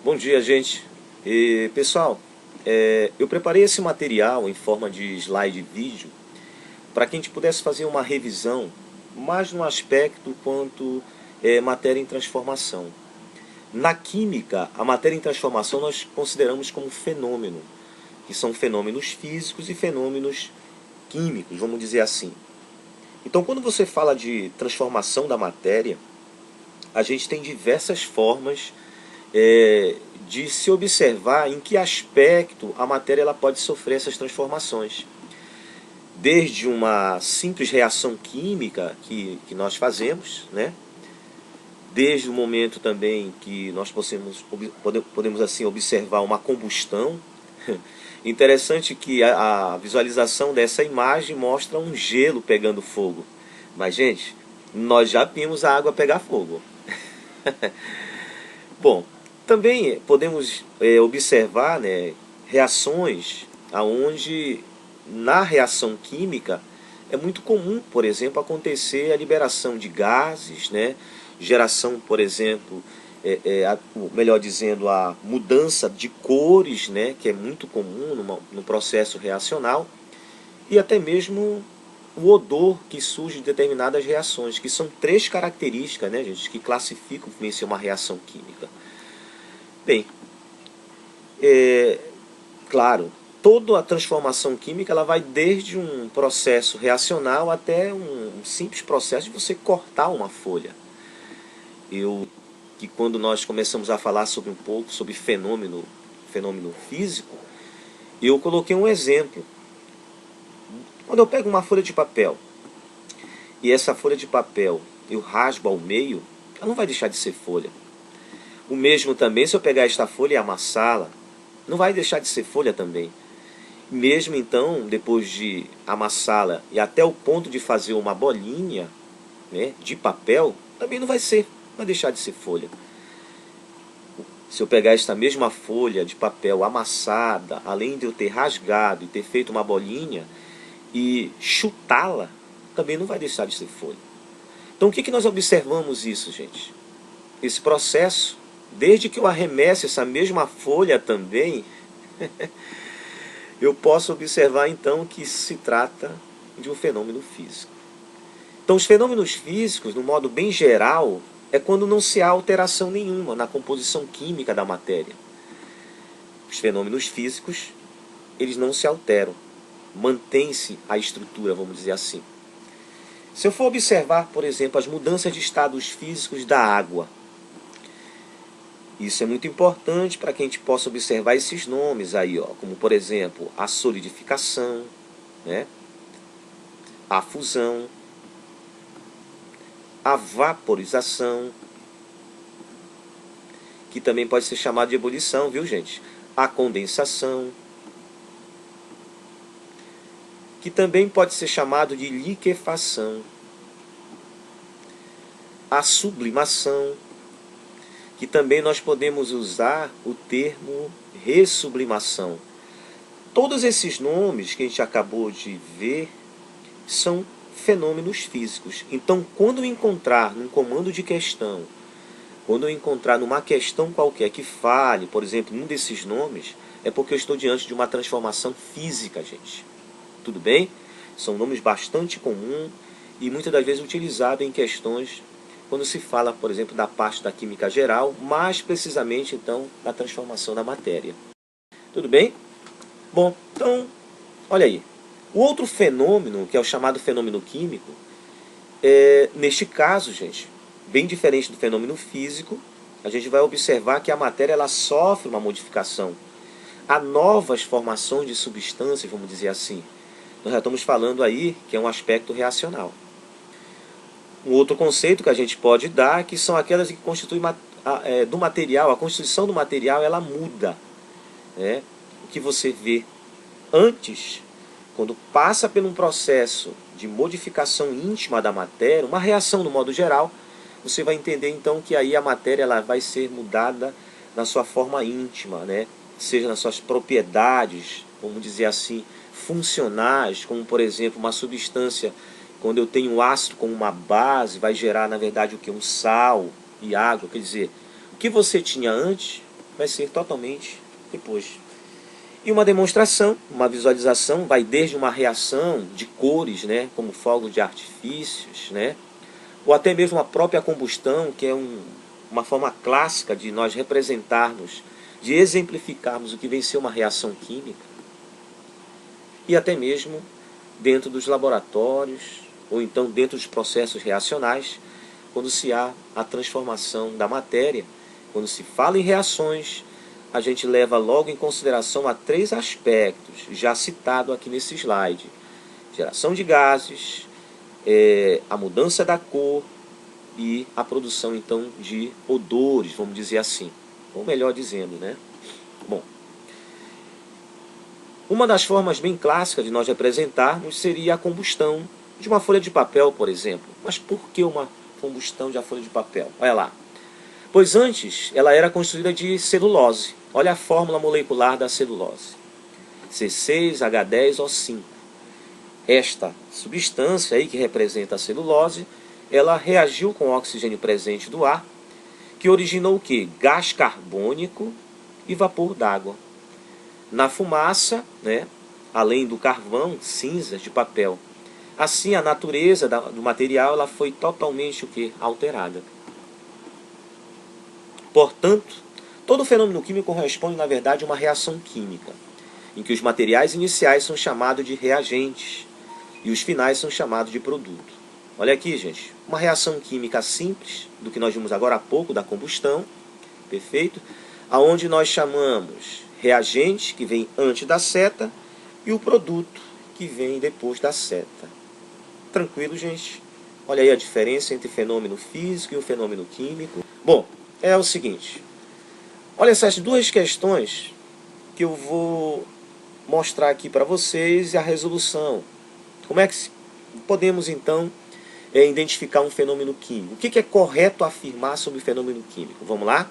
Bom dia, gente. Pessoal, eu preparei esse material em forma de slide vídeo para que a gente pudesse fazer uma revisão mais no aspecto quanto matéria em transformação. Na química, a matéria em transformação nós consideramos como fenômeno, que são fenômenos físicos e fenômenos químicos, vamos dizer assim. Então, quando você fala de transformação da matéria, a gente tem diversas formas de se observar em que aspecto a matéria ela pode sofrer essas transformações. Desde uma simples reação química que nós fazemos, né? Desde o momento também que nós podemos assim observar uma combustão. Interessante que a visualização dessa imagem mostra um gelo pegando fogo. Mas, gente, nós já vimos a água pegar fogo. Bom, também podemos observar, né, reações onde na reação química é muito comum, por exemplo, acontecer a liberação de gases, né, geração, por exemplo, melhor dizendo, a mudança de cores, né, que é muito comum no processo reacional, e até mesmo o odor que surge de determinadas reações, que são três características, né, gente, que classificam como isso é uma reação química. Bem, claro, toda a transformação química ela vai desde um processo reacional até um simples processo de você cortar uma folha. Que quando nós começamos a falar sobre um pouco sobre fenômeno físico, eu coloquei um exemplo. Quando eu pego uma folha de papel e essa folha de papel eu rasgo ao meio, ela não vai deixar de ser folha. O mesmo também se eu pegar esta folha e amassá-la, não vai deixar de ser folha também. Mesmo então, depois de amassá-la e até o ponto de fazer uma bolinha, né, de papel, também não vai deixar de ser folha. Se eu pegar esta mesma folha de papel amassada, além de eu ter rasgado e ter feito uma bolinha, e chutá-la, também não vai deixar de ser folha. Então o que nós observamos isso, gente? Esse processo, desde que eu arremesse essa mesma folha também, eu posso observar então que se trata de um fenômeno físico. Então os fenômenos físicos, no modo bem geral, é quando não se há alteração nenhuma na composição química da matéria. Os fenômenos físicos, eles não se alteram. Mantém-se a estrutura, vamos dizer assim. Se eu for observar, por exemplo, as mudanças de estados físicos da água, isso é muito importante para que a gente possa observar esses nomes aí, ó, como por exemplo, a solidificação, né? A fusão, a vaporização, que também pode ser chamado de ebulição, viu, gente? A condensação, que também pode ser chamado de liquefação, a sublimação, que também nós podemos usar o termo ressublimação. Todos esses nomes que a gente acabou de ver são fenômenos físicos. Então, quando eu encontrar num comando de questão, quando eu encontrar numa questão qualquer que fale, por exemplo, um desses nomes, é porque eu estou diante de uma transformação física, gente. Tudo bem? São nomes bastante comuns e muitas das vezes utilizados em questões quando se fala, por exemplo, da parte da química geral, mais precisamente, então, da transformação da matéria. Tudo bem? Bom, então, olha aí. O outro fenômeno, que é o chamado fenômeno químico, neste caso, gente, bem diferente do fenômeno físico, a gente vai observar que a matéria ela sofre uma modificação. Há novas formações de substâncias, vamos dizer assim. Nós já estamos falando aí que é um aspecto reacional. Um outro conceito que a gente pode dar que são aquelas que constituem do material, a constituição do material ela muda. Né? O que você vê antes, quando passa por um processo de modificação íntima da matéria, uma reação no modo geral, você vai entender então que aí a matéria ela vai ser mudada na sua forma íntima, né? Seja nas suas propriedades, vamos dizer assim, funcionais, como por exemplo uma substância, quando eu tenho ácido como uma base, vai gerar na verdade o que? Um sal e água, quer dizer, o que você tinha antes vai ser totalmente depois. E uma demonstração, uma visualização, vai desde uma reação de cores, né, como fogos de artifícios, né, ou até mesmo a própria combustão, que é uma forma clássica de nós representarmos, de exemplificarmos o que vem ser uma reação química, e até mesmo dentro dos laboratórios, ou então dentro dos processos reacionais, quando se há a transformação da matéria. Quando se fala em reações, a gente leva logo em consideração a 3 aspectos, já citado aqui nesse slide. Geração de gases, a mudança da cor e a produção, então, de odores, vamos dizer assim. Ou melhor dizendo, né? Bom, uma das formas bem clássicas de nós representarmos seria a combustão de uma folha de papel, por exemplo. Mas por que uma combustão de uma folha de papel? Olha lá. Pois antes ela era construída de celulose. Olha a fórmula molecular da celulose. C6H10O5. Esta substância aí que representa a celulose, ela reagiu com o oxigênio presente do ar, que originou o quê? Gás carbônico e vapor d'água. Na fumaça, né, além do carvão, cinzas de papel. Assim, a natureza do material ela foi totalmente o quê? Alterada. Portanto, todo fenômeno químico corresponde, na verdade, a uma reação química, em que os materiais iniciais são chamados de reagentes e os finais são chamados de produto. Olha aqui, gente, uma reação química simples, do que nós vimos agora há pouco, da combustão, perfeito? Aonde nós chamamos reagente, que vem antes da seta, e o produto, que vem depois da seta. Tranquilo, gente? Olha aí a diferença entre fenômeno físico e o fenômeno químico. Bom, é o seguinte, olha essas 2 questões que eu vou mostrar aqui para vocês e a resolução. Como é que podemos então identificar um fenômeno químico? O que é correto afirmar sobre o fenômeno químico? Vamos lá?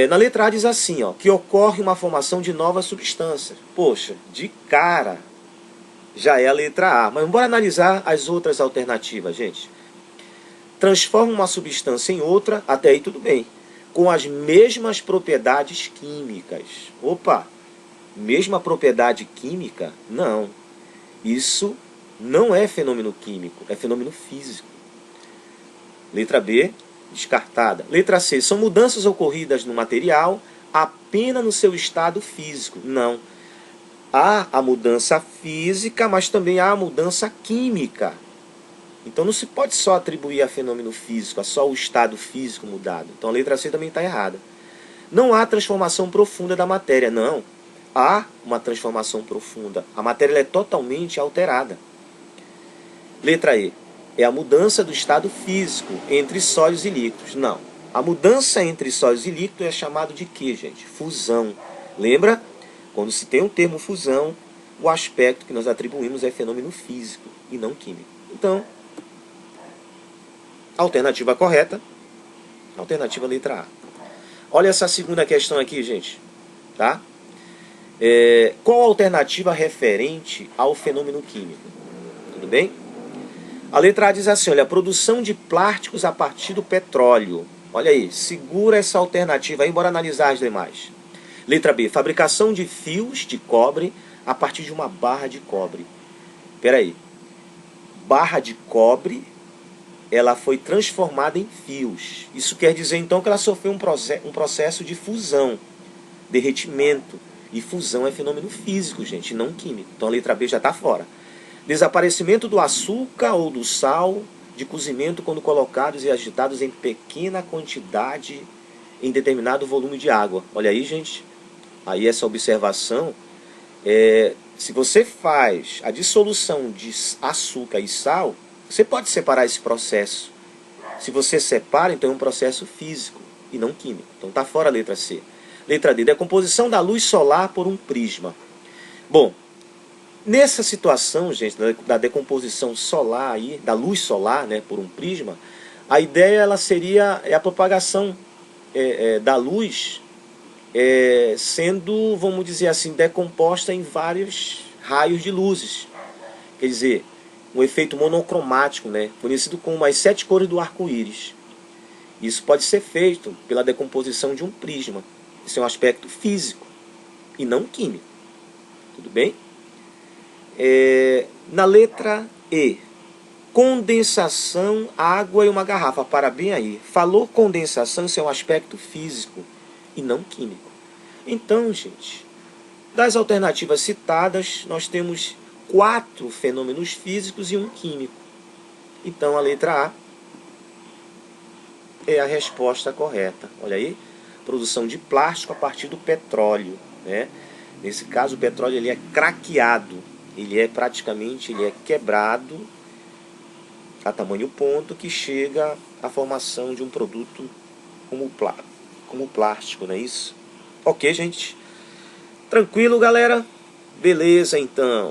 Na letra A diz assim, ó, que ocorre uma formação de novas substâncias. Poxa, de cara já é a letra A. Mas bora analisar as outras alternativas, gente. Transforma uma substância em outra, até aí tudo bem, com as mesmas propriedades químicas. Opa, mesma propriedade química? Não. Isso não é fenômeno químico, é fenômeno físico. Letra B, descartada. Letra C, são mudanças ocorridas no material apenas no seu estado físico. Não. Há a mudança física, mas também há a mudança química. Então não se pode só atribuir a fenômeno físico, a só o estado físico mudado. Então a letra C também está errada. Não há transformação profunda da matéria, não. Há uma transformação profunda. A matéria é totalmente alterada. Letra E. É a mudança do estado físico entre sólidos e líquidos. Não. A mudança entre sólidos e líquidos é chamado de quê, gente? Fusão. Lembra? Quando se tem o termo fusão, o aspecto que nós atribuímos é fenômeno físico e não químico. Então, alternativa correta, alternativa letra A. Olha essa segunda questão aqui, gente. Tá? Qual a alternativa referente ao fenômeno químico? Tudo bem? A letra A diz assim, olha, a produção de plásticos a partir do petróleo. Olha aí, segura essa alternativa aí, bora analisar as demais. Letra B, fabricação de fios de cobre a partir de uma barra de cobre. Espera aí, barra de cobre, ela foi transformada em fios. Isso quer dizer então que ela sofreu um processo de fusão, derretimento. E fusão é fenômeno físico, gente, não químico. Então a letra B já está fora. Desaparecimento do açúcar ou do sal de cozimento quando colocados e agitados em pequena quantidade em determinado volume de água. Olha aí, gente. Aí essa observação, se você faz a dissolução de açúcar e sal, você pode separar esse processo. Se você separa, então é um processo físico e não químico. Então está fora a letra C. Letra D, decomposição da luz solar por um prisma. Bom, nessa situação, gente, da decomposição solar, aí, da luz solar, né, por um prisma, a ideia ela seria a propagação da luz sendo, vamos dizer assim, decomposta em vários raios de luzes. Quer dizer, um efeito monocromático, né, conhecido como as 7 cores do arco-íris. Isso pode ser feito pela decomposição de um prisma. Isso é um aspecto físico e não químico. Tudo bem? Na letra E, condensação, água e uma garrafa. Para bem aí. Falou condensação, isso é um aspecto físico e não químico. Então, gente, das alternativas citadas, nós temos 4 fenômenos físicos e um químico. Então, a letra A é a resposta correta. Olha aí, produção de plástico a partir do petróleo, né? Nesse caso, o petróleo ele é craqueado, ele é quebrado a tamanho ponto que chega à formação de um produto como plástico, não é isso? Ok, gente? Tranquilo, galera? Beleza, então.